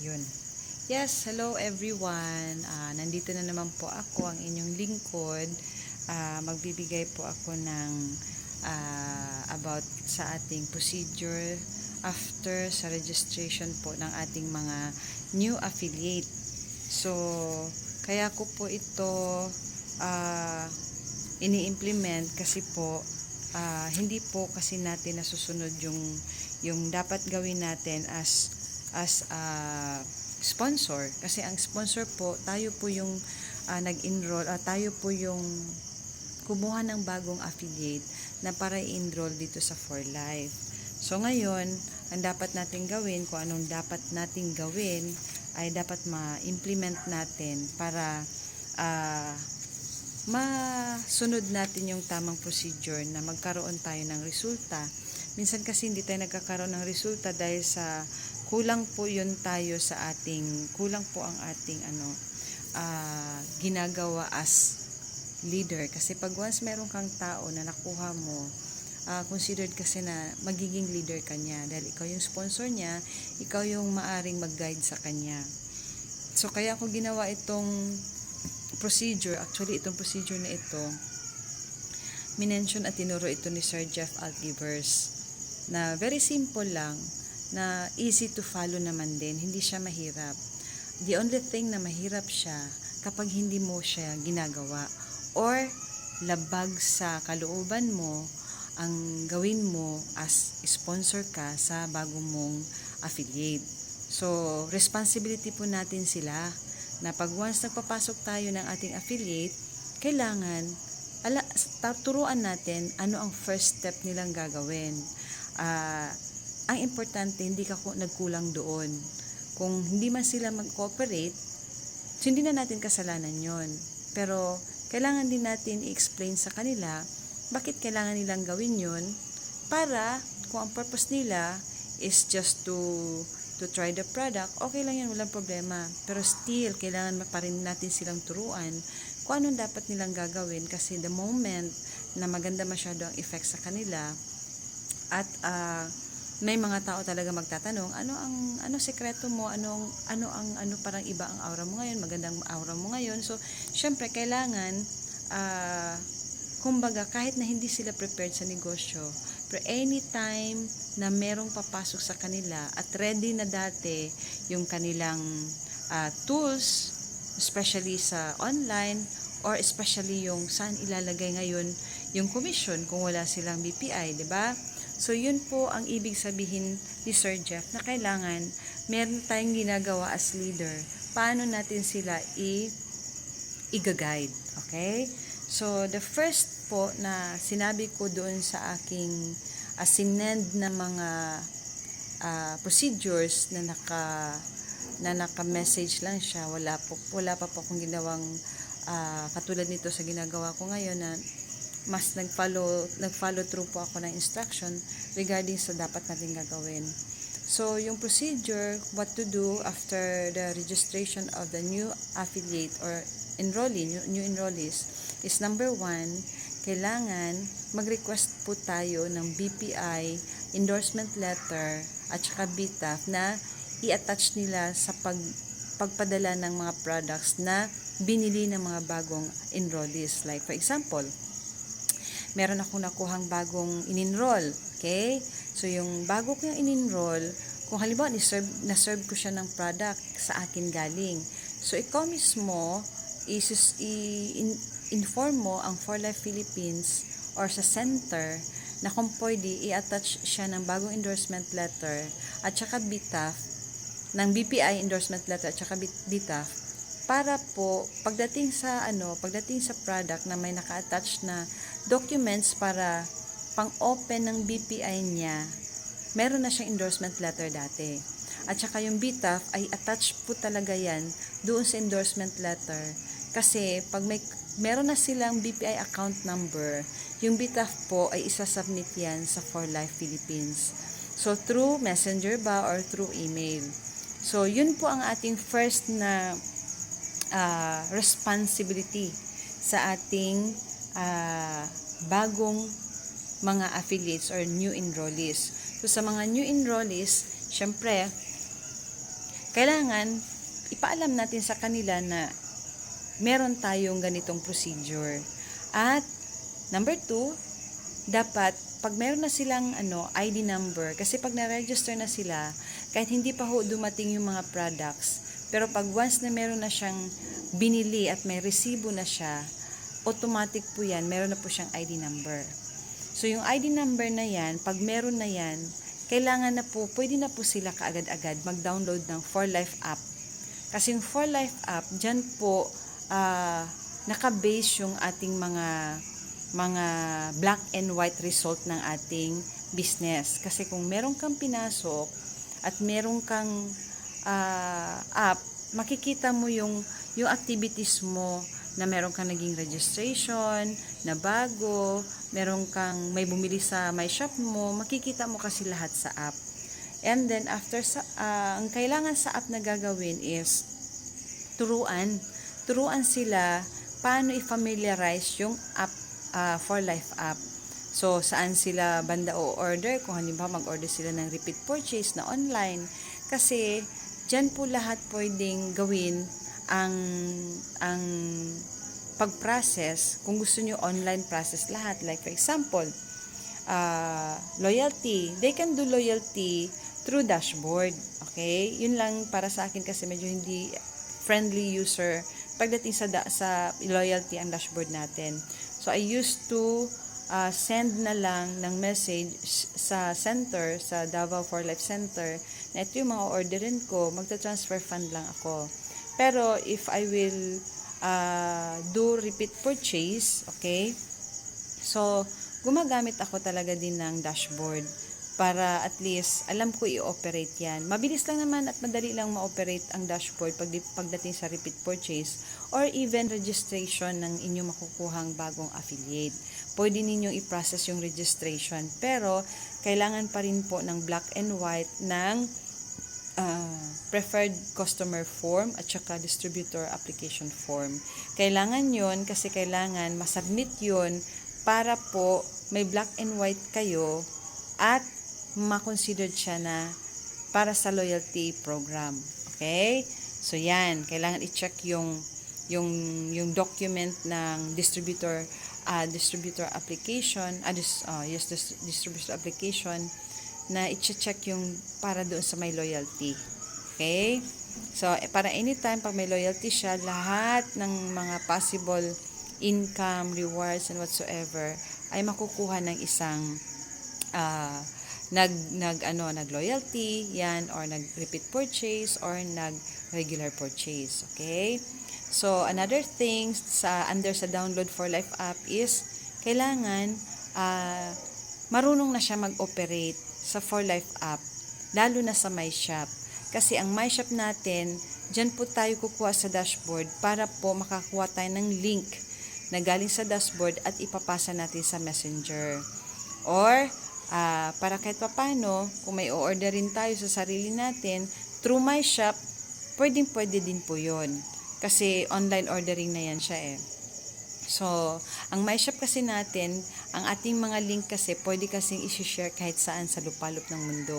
Yun. Yes, hello everyone. Nandito na naman po ako, ang inyong lingkod. Magbibigay po ako ng about sa ating procedure after sa registration po ng ating mga new affiliate. So, kaya ko po ito ini-implement kasi po hindi po kasi natin nasusunod yung dapat gawin natin as sponsor, kasi ang sponsor po tayo po yung nag-enroll, tayo po yung kumuha ng bagong affiliate na para i-enroll dito sa For Life. So ngayon, ang dapat natin gawin, kung anong dapat natin gawin ay dapat ma-implement natin para masunod natin yung tamang procedure na magkaroon tayo ng resulta. Minsan kasi hindi tayo nagkakaroon ng resulta dahil sa kulang po yun tayo sa ating, kulang po ang ating ginagawa as leader. Kasi pag once meron kang tao na nakuha mo, considered kasi na magiging leader ka niya. Dahil ikaw yung sponsor niya, ikaw yung maaring mag-guide sa kanya. So kaya ako ginawa itong procedure, actually itong procedure na ito, minention at tinuro ito ni Sir Jeff Altivers, na very simple lang, na easy to follow naman din, hindi siya mahirap. The only thing na mahirap siya kapag hindi mo siya ginagawa or labag sa kalooban mo ang gawin mo as sponsor ka sa bago mong affiliate. So, responsibility po natin sila na pag once nagpapasok tayo ng ating affiliate, kailangan turuan natin ano ang first step nilang gagawin. Ang importante, hindi ka nagkulang doon. Kung hindi man sila mag-cooperate, so hindi na natin kasalanan yon. Pero, kailangan din natin i-explain sa kanila bakit kailangan nilang gawin yon para kung ang purpose nila is just to try the product, okay lang yan, walang problema. Pero still, kailangan pa rin natin silang turuan kung anong dapat nilang gagawin, kasi the moment na maganda masyado ang effect sa kanila at may mga tao talaga magtatanong, ano sekreto mo, ano parang iba ang aura mo ngayon, magandang aura mo ngayon. So, syempre kailangan kumbaga kahit na hindi sila prepared sa negosyo, pero anytime na merong papasok sa kanila at ready na dati yung kanilang tools, especially sa online or especially yung saan ilalagay ngayon yung commission kung wala silang BPI, 'di ba? So, yun po ang ibig sabihin ni Sir Jeff, na kailangan meron tayong ginagawa as leader. Paano natin sila i-guide? Okay? So, the first po na sinabi ko doon sa aking sinend na mga procedures na naka-message lang siya. Wala pa po akong ginawang katulad nito sa ginagawa ko ngayon, na mas nag-follow through po ako ng instruction regarding sa dapat natin gagawin. So, yung procedure, what to do after the registration of the new affiliate or new enrollees is number 1, kailangan mag-request po tayo ng BPI endorsement letter at saka BTAF na i-attach nila sa pagpadala ng mga products na binili ng mga bagong enrollees. Like for example, meron akong nakuhang bagong in-enroll. Okay? So, yung bago ko yung in-enroll, kung halimbawa na-serve ko siya ng product sa akin galing. So, ikaw mismo, inform mo ang For Life Philippines or sa center na kung pwede, i-attach siya ng bagong endorsement letter at saka BTAF, ng BPI endorsement letter at saka BTAF, para po pagdating sa product na may naka-attach na documents para pang-open ng BPI niya, meron na siyang endorsement letter dati. At saka yung BTAF ay attach po talaga yan doon sa endorsement letter. Kasi pag meron na silang BPI account number, yung BTAF po ay isasubmit yan sa For Life Philippines. So, through messenger ba or through email. So, yun po ang ating first na responsibility sa ating bagong mga affiliates or new enrollees. So, sa mga new enrollees, syempre, kailangan ipaalam natin sa kanila na meron tayong ganitong procedure. At number 2, dapat pag meron na silang ID number, kasi pag na-register na sila, kahit hindi pa ho dumating yung mga products, pero pag once na meron na siyang binili at may resibo na siya, automatic po yan, meron na po siyang ID number. So yung ID number na yan, pag meron na yan, kailangan na po, pwede na po sila kaagad-agad mag-download ng 4Life app. Kasi yung 4Life app, dyan po naka-base yung ating mga black and white result ng ating business. Kasi kung meron kang pinasok at meron kang app, makikita mo yung activities mo na meron kang naging registration, na bago, meron kang may bumili sa my shop mo, makikita mo kasi lahat sa app. And then after ang kailangan sa app na gagawin is turuan sila paano i-familiarize yung app 4Life app. So saan sila banda o order, kung halimbawa mag-order sila ng repeat purchase na online, kasi dyan po lahat pwedeng gawin ang pag-process. Kung gusto nyo online process lahat, like for example loyalty, they can do loyalty through dashboard. Okay, yun lang para sa akin kasi medyo hindi friendly user pagdating sa loyalty ang dashboard natin. So I used to send na lang ng message sa center, sa Davao 4Life Center, na ito yung mga orderin ko, magta-transfer fund lang ako. Pero if I will do repeat purchase, okay, so gumagamit ako talaga din ng dashboard para at least alam ko i-operate yan. Mabilis lang naman at madali lang ma-operate ang dashboard pagdating sa repeat purchase or even registration ng inyong makukuhang bagong affiliate. Pwede ninyong i-process yung registration, pero kailangan pa rin po ng black and white ng preferred customer form at saka distributor application form. Kailangan yon kasi kailangan masubmit yon para po may black and white kayo at ma-considered siya na para sa loyalty program. Okay? So yan, kailangan i-check yung document ng distributor application, distributor application na i-check yung para doon sa may loyalty. Okay? So, para anytime pag may loyalty siya, lahat ng mga possible income, rewards, and whatsoever ay makukuha ng isang nag-loyalty, yan, or nag-repeat purchase, or nag-regular purchase. Okay? So, another thing under sa download 4Life app is kailangan marunong na siya mag-operate sa 4Life app, lalo na sa My Shop. Kasi ang My Shop natin, dyan po tayo kukuha sa dashboard para po makakuha tayo ng link na galing sa dashboard at ipapasa natin sa Messenger. Or, para kahit papano, kung may o-orderin tayo sa sarili natin, through My Shop, pwede din po yun. Kasi online ordering na yan siya eh. So, ang My Shop kasi natin, ang ating mga link kasi, pwede kasing isi-share kahit saan sa lupalop ng mundo.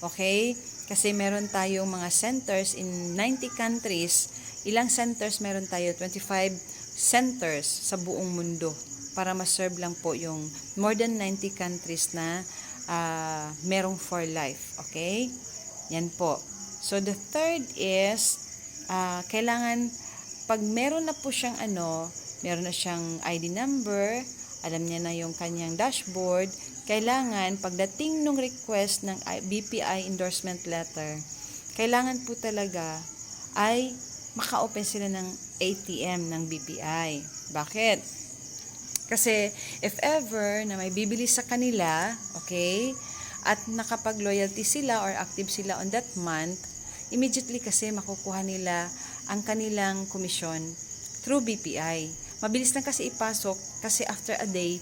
Okay? Kasi meron tayong mga centers in 90 countries. Ilang centers meron tayo? 25 centers sa buong mundo para ma-serve lang po yung more than 90 countries na merong 4Life. Okay? Yan po. So, the third is, kailangan, pag meron na po siyang meron na siyang ID number, alam niya na yung kanyang dashboard, kailangan, pagdating ng request ng BPI endorsement letter, kailangan po talaga ay maka-open sila ng ATM ng BPI. Bakit? Kasi, if ever na may bibili sa kanila, okay, at nakapag-loyalty sila or active sila on that month, immediately kasi makukuha nila ang kanilang komisyon through BPI. Mabilis lang kasi ipasok kasi after a day,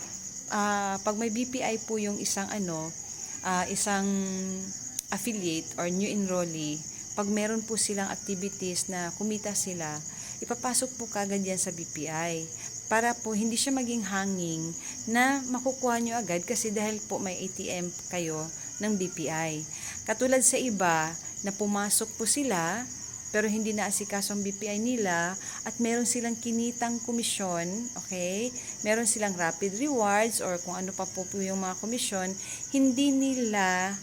pag may BPI po yung isang affiliate or new enrollee, pag meron po silang activities na kumita sila, ipapasok po kagad yan sa BPI para po hindi siya maging hanging na makukuha nyo agad kasi dahil po may ATM kayo ng BPI. Katulad sa iba, na pumasok po sila pero hindi na asikaso ang BPI nila at meron silang kinitang komisyon, okay? Meron silang rapid rewards or kung ano pa po yung mga komisyon, hindi nila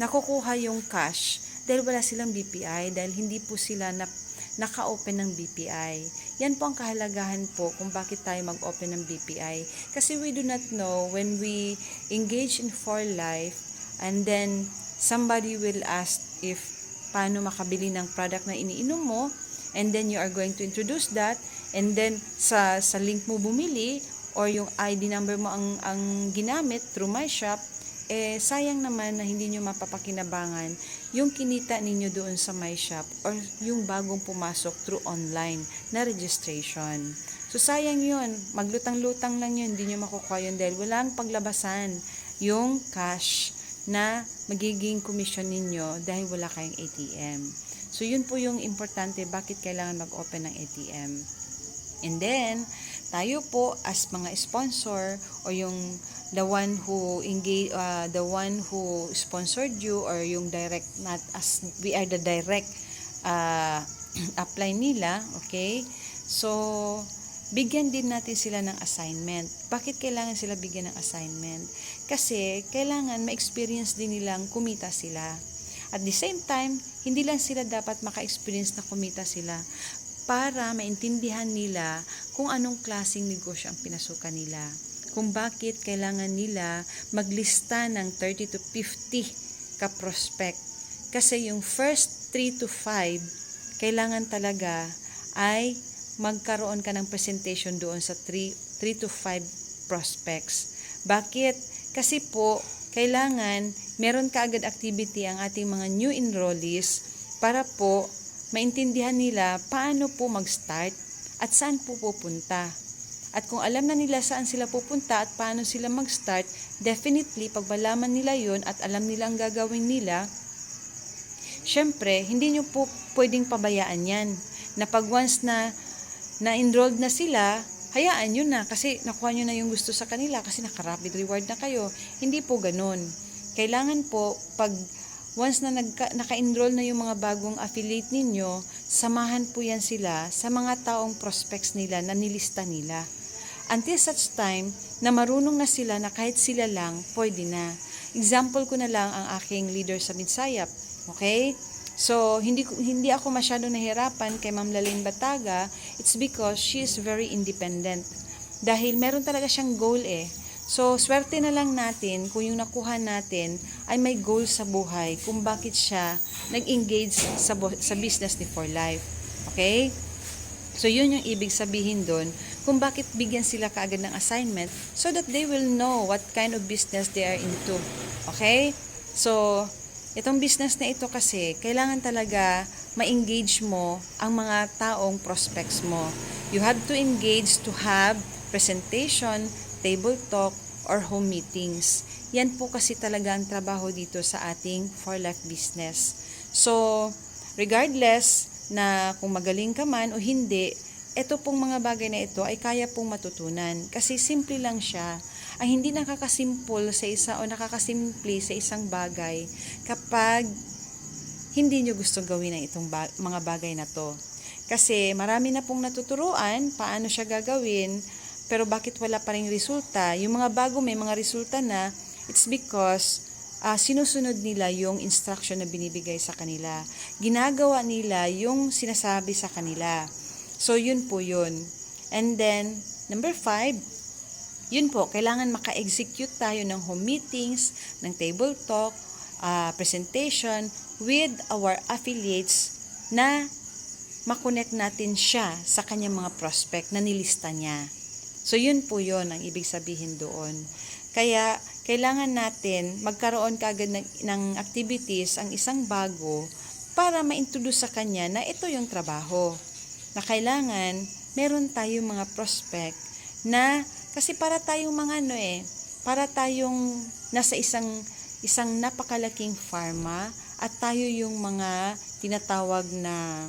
nakukuha yung cash dahil wala silang BPI, dahil hindi po sila naka-open ng BPI. Yan po ang kahalagahan po kung bakit tayo mag-open ng BPI. Kasi we do not know when we engage in for life and then somebody will ask if paano makabili ng product na iniinom mo, and then you are going to introduce that, and then sa link mo bumili or yung ID number mo ang ginamit through my shop, sayang naman na hindi nyo mapapakinabangan yung kinita ninyo doon sa my shop or yung bagong pumasok through online na registration. So sayang yun, maglutang-lutang lang yun, hindi nyo makukuha yun dahil walang paglabasan yung cash na magiging commission ninyo dahil wala kayong ATM. So yun po yung importante bakit kailangan mag-open ng ATM. And then tayo po as mga sponsor o yung the one who engage the one who sponsored you or yung direct, not as we are the direct apply nila, okay? So bigyan din natin sila ng assignment. Bakit kailangan sila bigyan ng assignment? Kasi kailangan ma-experience din nilang kumita sila. At the same time, hindi lang sila dapat maka-experience na kumita sila para maintindihan nila kung anong klaseng negosyo ang pinasukan nila. Kung bakit kailangan nila maglista ng 30 to 50 ka-prospect. Kasi yung first 3 to 5, kailangan talaga ay magkaroon ka ng presentation doon sa 3 to 5 prospects. Bakit? Kasi po, kailangan meron ka agad activity ang ating mga new enrollees para po maintindihan nila paano po mag-start at saan po pupunta. At kung alam na nila saan sila pupunta at paano sila mag-start, definitely, pag malaman nila yun at alam nila ang gagawin nila, syempre, hindi nyo po pwedeng pabayaan yan. Na pag once na-enrolled na sila, hayaan nyo na kasi nakuha nyo na yung gusto sa kanila kasi naka-rapid reward na kayo. Hindi po ganun. Kailangan po, pag once na naka-enroll na yung mga bagong affiliate ninyo, samahan po yan sila sa mga taong prospects nila na nilista nila. Until such time na marunong na sila na kahit sila lang, pwede na. Example ko na lang ang aking leader sa Midsayap. Okay? So, hindi ako masyado nahirapan kay Ma'am Laline Bataga. It's because she is very independent. Dahil meron talaga siyang goal eh. So, swerte na lang natin kung yung nakuha natin ay may goal sa buhay kung bakit siya nag-engage sa business ni For Life. Okay? So, yun yung ibig sabihin doon kung bakit bigyan sila kaagad ng assignment so that they will know what kind of business they are into. Okay? So, itong business na ito kasi, kailangan talaga ma-engage mo ang mga taong prospects mo. You have to engage to have presentation, table talk, or home meetings. Yan po kasi talaga ang trabaho dito sa ating For Life business. So, regardless na kung magaling ka man o hindi, ito pong mga bagay na ito ay kaya pong matutunan. Kasi simple lang siya. Ang hindi nakakasimple sa isa o nakakasimple sa isang bagay kapag hindi nyo gusto gawin ang itong mga bagay na to. Kasi marami na pong natuturuan paano siya gagawin, pero bakit wala pa ring resulta? Yung mga bago may mga resulta na, it's because sinusunod nila yung instruction na binibigay sa kanila. Ginagawa nila yung sinasabi sa kanila. So, yun po yun. And then, number 5, yun po, kailangan maka-execute tayo ng home meetings, ng table talk, presentation with our affiliates na makonect natin siya sa kanyang mga prospect na nilista niya. So, yun po yun ang ibig sabihin doon. Kaya, kailangan natin magkaroon kaagad ng activities ang isang bago para ma-introduce sa kanya na ito yung trabaho. Na kailangan, meron tayong mga prospect na kasi para tayong mga para tayong nasa isang napakalaking pharma at tayo yung mga tinatawag na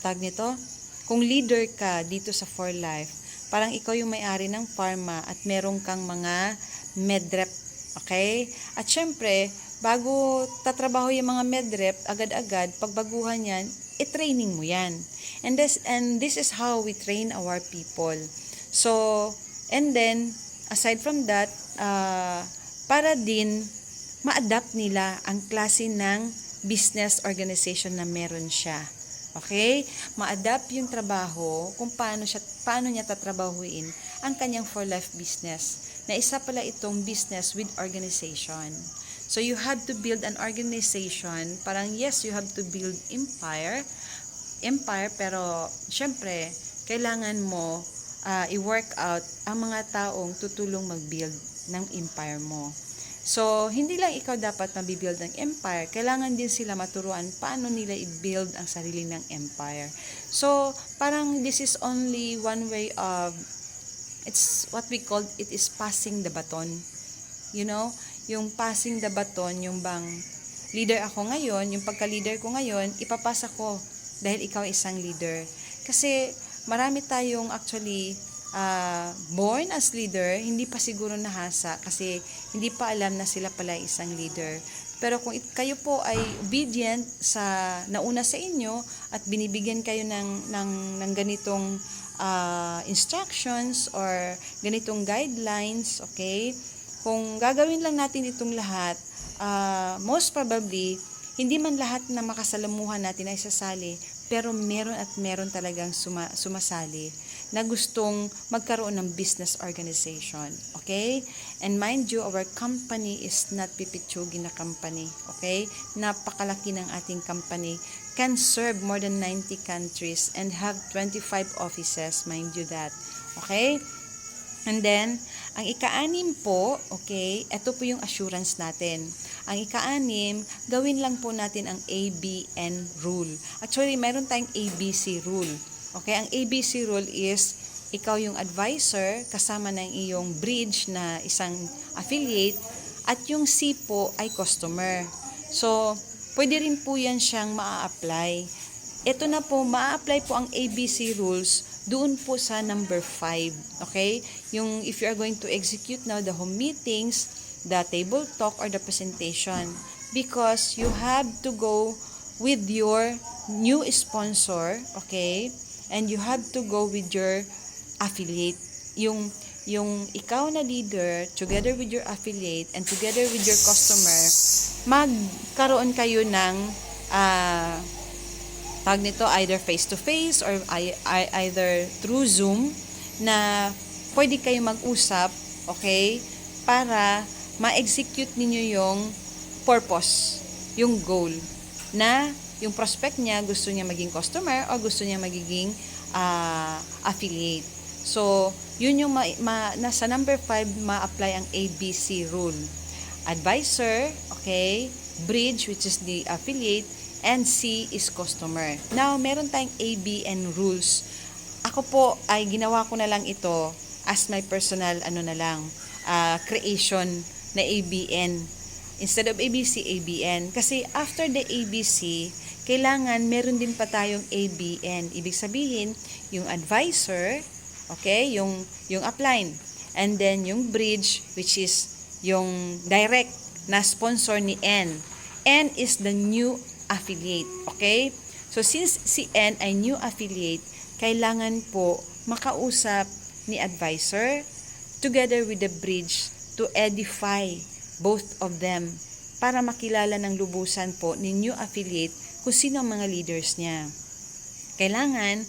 tag nito, kung leader ka dito sa For Life, parang ikaw yung may-ari ng pharma at meron kang mga medrep, okay? At syempre, bago tatrabaho yung mga medrep, agad-agad, pagbaguhan yan, i-training mo yan. And this is how we train our people. So, and then, aside from that, para din ma-adapt nila ang klase ng business organization na meron siya. Okay? Ma-adapt yung trabaho kung paano niya tatrabahuin ang kanyang for life business. Na isa pala itong business with organization. So you have to build an organization. Parang yes, you have to build empire, pero syempre, kailangan mo i-work out ang mga taong tutulong mag-build ng empire mo. So, hindi lang ikaw dapat mabibuild ng empire, kailangan din sila maturuan paano nila i-build ang sarili ng empire. So, parang this is only one way of, it's what we call, it is passing the baton. You know, yung passing the baton, yung bang leader ako ngayon, yung pagka-leader ko ngayon, ipapasa ko dahil ikaw isang leader. Kasi marami tayong actually born as leader, hindi pa siguro nahasa kasi hindi pa alam na sila pala isang leader. Pero kung kayo po ay obedient sa nauna sa inyo at binibigyan kayo ng ganitong instructions or ganitong guidelines, okay? Kung gagawin lang natin itong lahat, most probably, hindi man lahat na makasalamuhan natin ay sasali, pero meron talagang sumasali na gustong magkaroon ng business organization. Okay? And mind you, our company is not pipitsugin na company. Okay? Napakalaki ng ating company. Can serve more than 90 countries and have 25 offices. Mind you that. Okay? And then, ang ika-6 po, okay, ito po yung assurance natin. Ang ika-6, gawin lang po natin ang ABN rule. Actually, mayroon tayong ABC rule. Okay, ang ABC rule is, ikaw yung advisor, kasama ng iyong bridge na isang affiliate, at yung C po ay customer. So, pwede rin po yan siyang maa-apply. Ito na po, maa-apply po ang ABC rules doon po sa number 5. Okay? Yung if you are going to execute now the home meetings, the table talk, or the presentation. Because you have to go with your new sponsor, okay? And you have to go with your affiliate. Yung ikaw na leader, together with your affiliate, and together with your customer, magkaroon kayo ng tag nito, either face-to-face or either through Zoom, na pwede kayo mag-usap, okay, para ma-execute ninyo yung purpose, yung goal, na yung prospect niya gusto niya maging customer o gusto niya magiging affiliate. So, yun yung nasa number 5, ma-apply ang ABC rule. Advisor, okay, bridge, which is the affiliate, and C is customer. Now, meron tayong ABN rules. Ako po ay ginawa ko na lang ito as my personal creation na ABN. Instead of ABC, ABN. Kasi after the ABC, kailangan meron din pa tayong ABN. Ibig sabihin, yung advisor, okay, yung upline. And then yung bridge, which is yung direct na sponsor ni N. N is the new affiliate. Okay? So, since si N ay new affiliate, kailangan po makausap ni advisor together with the bridge to edify both of them para makilala ng lubusan po ni new affiliate kung sino ang mga leaders niya. Kailangan,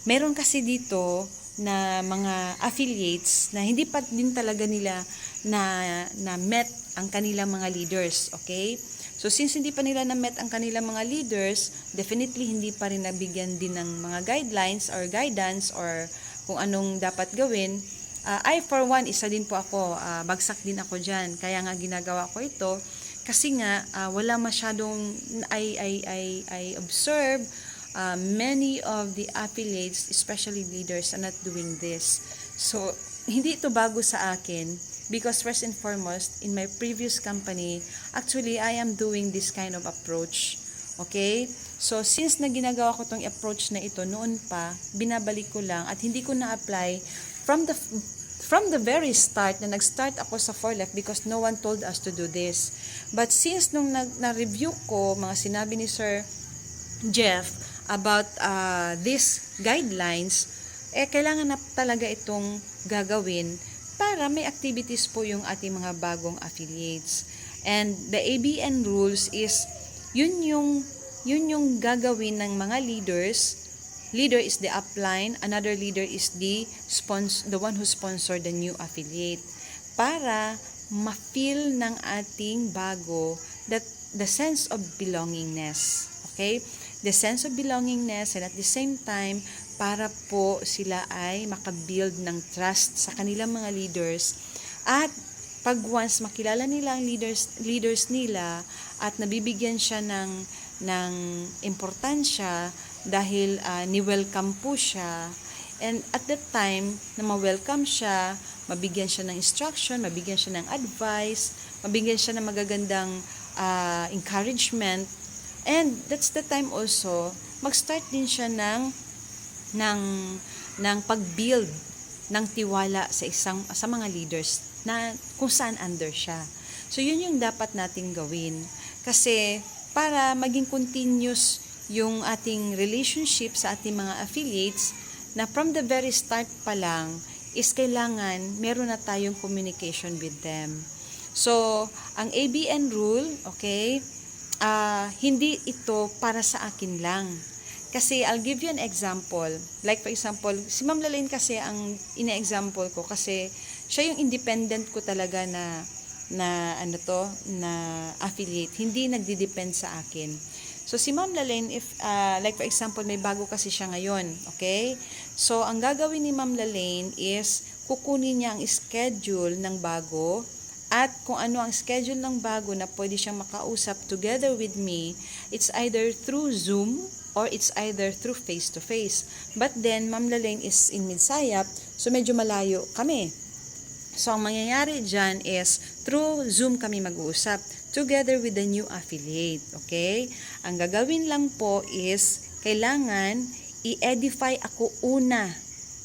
meron kasi dito na mga affiliates na hindi pa din talaga nila na met ang kanilang mga leaders. Okay? So, since hindi pa nila na-met ang kanilang mga leaders, definitely hindi pa rin nabigyan din ng mga guidelines or guidance or kung anong dapat gawin. I, for one, isa din po ako, bagsak din ako dyan. Kaya nga ginagawa ko ito kasi nga wala masyadong, I observe many of the affiliates, especially leaders, are not doing this. So, hindi ito bago sa akin. Because first and foremost, in my previous company, actually, I am doing this kind of approach. Okay? So, since na ginagawa ko tong approach na ito noon pa, binabalik ko lang at hindi ko na-apply from the very start na nag-start ako sa 4Left because no one told us to do this. But since nung na-review ko, mga sinabi ni Sir Jeff about these guidelines, kailangan na talaga itong gagawin para may activities po yung ating mga bagong affiliates. And the ABN rules is, yun yung gagawin ng mga leaders. Leader is the upline, another leader is the one who sponsored the new affiliate. Para ma-feel ng ating bago that the sense of belongingness. Okay? The sense of belongingness, and at the same time, para po sila ay makabuild ng trust sa kanilang mga leaders. At pag once makilala nila ang leaders nila at nabibigyan siya ng importansya dahil ni-welcome po siya, and at that time na ma-welcome siya, mabigyan siya ng instruction, mabigyan siya ng advice, mabigyan siya ng magagandang encouragement, and that's the time also mag-start din siya ng pag-build ng tiwala sa mga leaders na kung saan under siya. So yun yung dapat nating gawin, kasi para maging continuous yung ating relationship sa ating mga affiliates, na from the very start pa lang is kailangan meron na tayong communication with them. So ang ABN rule, okay, hindi ito para sa akin lang. Kasi I'll give you an example. Like for example, si Ma'am Lalaine kasi ang ina-example ko, kasi siya yung independent ko talaga na affiliate. Hindi nagdi-depend sa akin. So si Ma'am Lalaine, if like for example, may bago kasi siya ngayon, okay? So ang gagawin ni Ma'am Lalaine is kukunin niya ang schedule ng bago, at kung ano ang schedule ng bago na pwede siyang makausap together with me. It's either through Zoom or it's either through face-to-face. But then, Ma'am Lalaine is in Midsayap, so medyo malayo kami. So, ang mangyayari dyan is, through Zoom kami mag-uusap, together with the new affiliate, okay? Ang gagawin lang po is, kailangan i-edify ako una.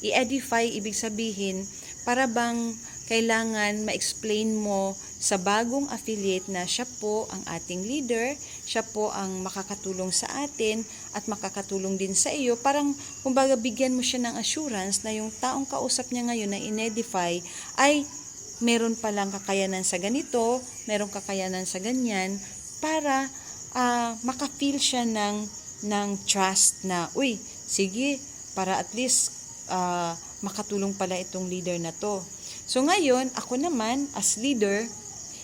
I-edify, ibig sabihin, para bang kailangan ma-explain mo sa bagong affiliate na siya po ang ating leader, siya po ang makakatulong sa atin at makakatulong din sa iyo. Parang, kumbaga, bigyan mo siya ng assurance na yung taong kausap niya ngayon na in-edify ay meron palang kakayanan sa ganito, meron kakayanan sa ganyan, para maka-feel siya ng trust na, uy, sige, para at least makatulong pala itong leader na to. So ngayon, ako naman, as leader,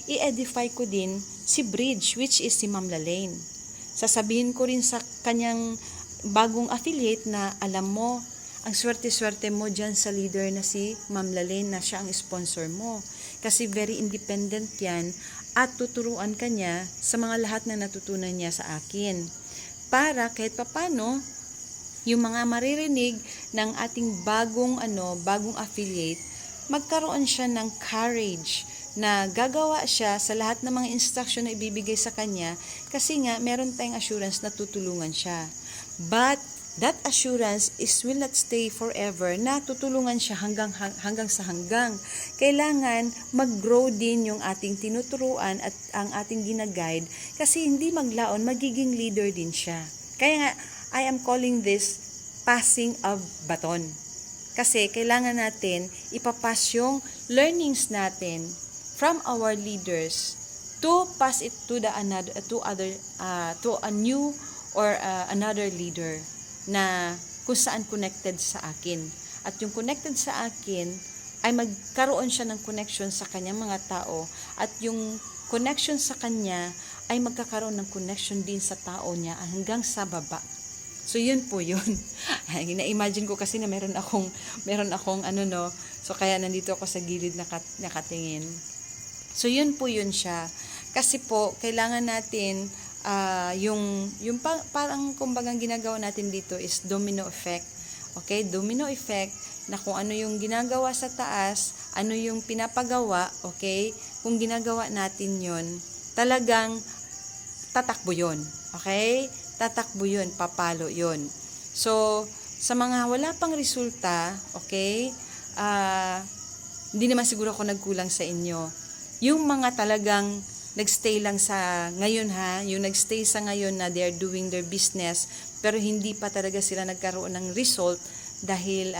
i-edify ko din si Bridge, which is si Ma'am Lalaine. Sasabihin ko rin sa kanyang bagong affiliate na, alam mo, ang swerte-swerte mo dyan sa leader na si Ma'am Lalaine, na siya ang sponsor mo. Kasi very independent yan, at tuturuan ka niya sa mga lahat na natutunan niya sa akin. Para kahit papano, yung mga maririnig ng ating bagong affiliate, magkaroon siya ng courage na gagawa siya sa lahat ng mga instruction na ibibigay sa kanya, kasi nga meron tayong assurance na tutulungan siya. But that assurance will not stay forever, na tutulungan siya hanggang sa hanggang. Kailangan mag-grow din yung ating tinuturuan at ang ating ginaguide, kasi hindi maglaon, magiging leader din siya. Kaya nga, I am calling this passing of baton. Kasi kailangan natin ipapass yung learnings natin from our leaders to pass it to a new or another leader na kung saan connected sa akin. At yung connected sa akin ay magkaroon siya ng connection sa kanyang mga tao, at yung connection sa kanya ay magkakaroon ng connection din sa tao niya hanggang sa baba. So yun po yun. Na-imagine ko kasi na meron akong so kaya nandito ako sa gilid nakatingin. So yun po yun siya. Kasi po kailangan natin yung parang kumbagang ginagawa natin dito is domino effect. Okay, domino effect, na kung ano yung ginagawa sa taas, ano yung pinapagawa, okay? Kung ginagawa natin yun, talagang tatakbo yun. Okay? Tatakbo yun, papalo yun. So, sa mga wala pang resulta, okay, hindi naman siguro ako nagkulang sa inyo. Yung mga talagang nagstay lang sa ngayon yung nagstay sa ngayon na they are doing their business, pero hindi pa talaga sila nagkaroon ng result dahil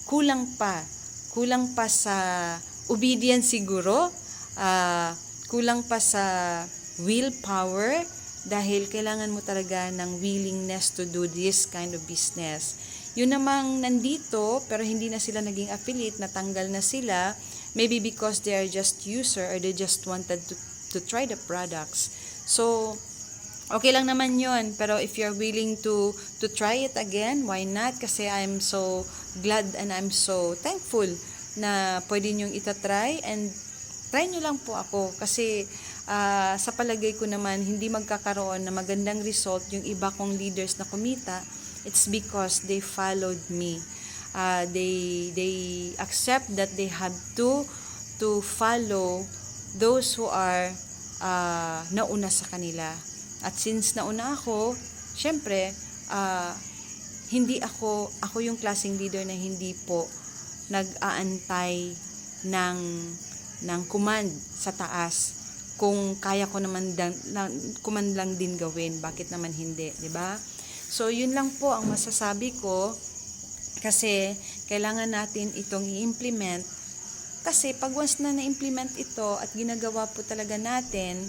kulang pa sa obedience siguro, kulang pa sa willpower, dahil kailangan mo talaga ng willingness to do this kind of business. Yun namang nandito, pero hindi na sila naging affiliate, natanggal na sila, maybe because they are just user or they just wanted to try the products. So, okay lang naman yun, pero if you're willing to try it again, why not? Kasi I'm so glad and I'm so thankful na pwede nyong itatry, and try nyo lang po ako kasi sa palagay ko naman hindi magkakaroon na magandang result yung iba kong leaders na kumita. It's because they followed me. They accept that they have to follow those who are nauna sa kanila. At since nauna ako, syempre hindi ako yung klaseng leader na hindi po nag-aantay ng command sa taas. Kung kaya ko naman command lang din gawin, bakit naman hindi, 'di ba? So yun lang po ang masasabi ko, kasi kailangan natin itong i-implement, kasi pag once na na-implement ito at ginagawa po talaga natin,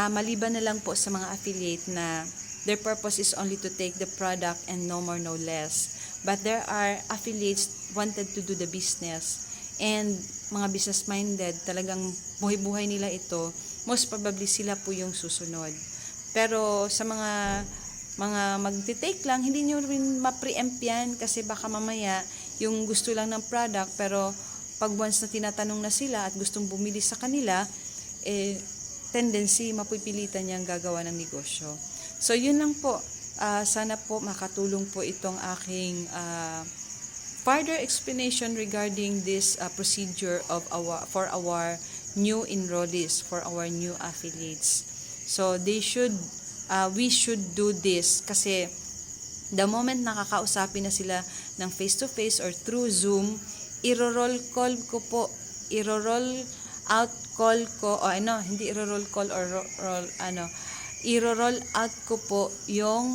maliban na lang po sa mga affiliate na their purpose is only to take the product and no more no less, but there are affiliates wanted to do the business, and mga business minded, talagang buhay-buhay nila ito, most probably sila po yung susunod. Pero sa mga magti-take lang, hindi nyo rin ma-preempt yan, kasi baka mamaya yung gusto lang ng product, pero pag once na tinatanong na sila at gustong bumili sa kanila, tendency mapipilitan niyang gagawa ng negosyo. So yun lang po, sana po makatulong po itong aking further explanation regarding this procedure for our new enrollees, for our new affiliates. So we should do this, kasi the moment nakakausapin na sila ng face-to-face or through Zoom, i-roll out ko po yung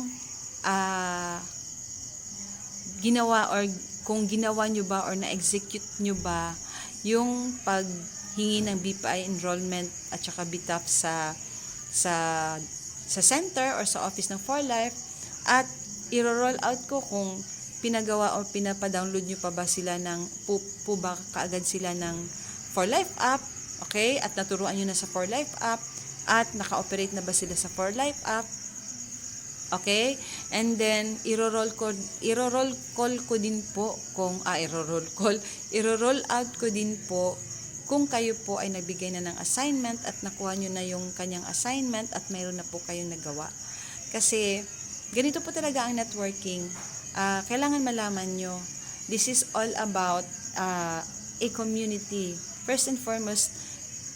ginawa, or kung ginawa nyo ba or na-execute nyo ba yung paghingi ng BPI enrollment at saka BTAP sa center or sa office ng 4Life, at i-roll out ko kung pinagawa or pinapa-download nyo pa ba sila po ba kaagad sila ng 4Life app, okay, at naturuan nyo na sa 4Life app, at naka-operate na ba sila sa 4Life app, okay, and then i-roll out ko din po kung kayo po ay nagbigay na ng assignment at nakuha nyo na yung kanyang assignment at mayroon na po kayong nagawa. Kasi ganito po talaga ang networking. Kailangan malaman nyo, this is all about a community. First and foremost,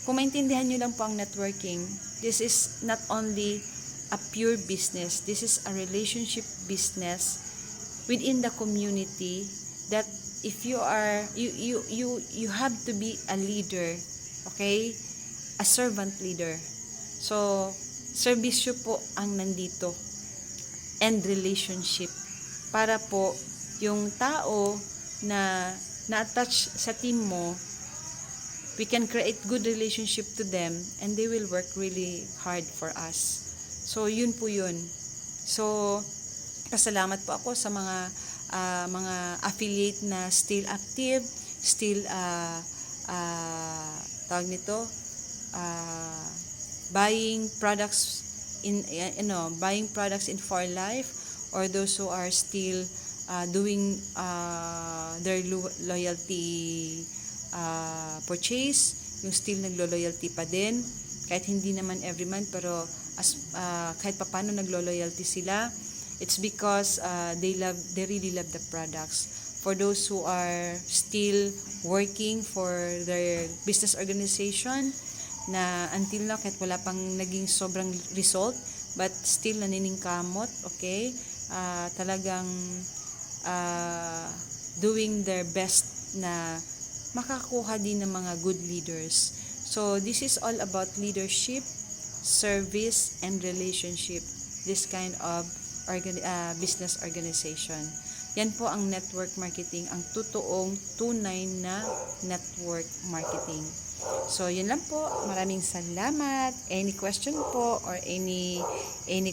kung maintindihan nyo lang po ang networking, this is not only a pure business, this is a relationship business within the community, that if you are you have to be a leader, okay, a servant leader. So serbisyo po ang nandito, and relationship, para po yung tao na na-attach sa team mo, we can create good relationship to them, and they will work really hard for us. So yun po yun. So pasalamat po ako sa mga affiliate na still active, still tawag nito, buying products in 4Life, or those who are still doing their loyalty purchase, yung still naglo-loyalty pa din, kahit hindi naman every month, pero kahit papano naglo-loyalty sila. It's because they really love the products. For those who are still working for their business organization, na until now kahit wala pang naging sobrang result, but still naniningkamot, okay, talagang doing their best na makakuha din ng mga good leaders. So, this is all about leadership, service, and relationship. This kind of business organization. Yan po ang network marketing, ang totoong tunay na network marketing. So, yun lang po. Maraming salamat. Any question po or any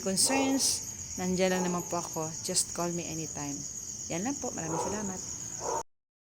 concerns, nandiyan lang naman po ako. Just call me anytime. Yan lang po. Maraming salamat.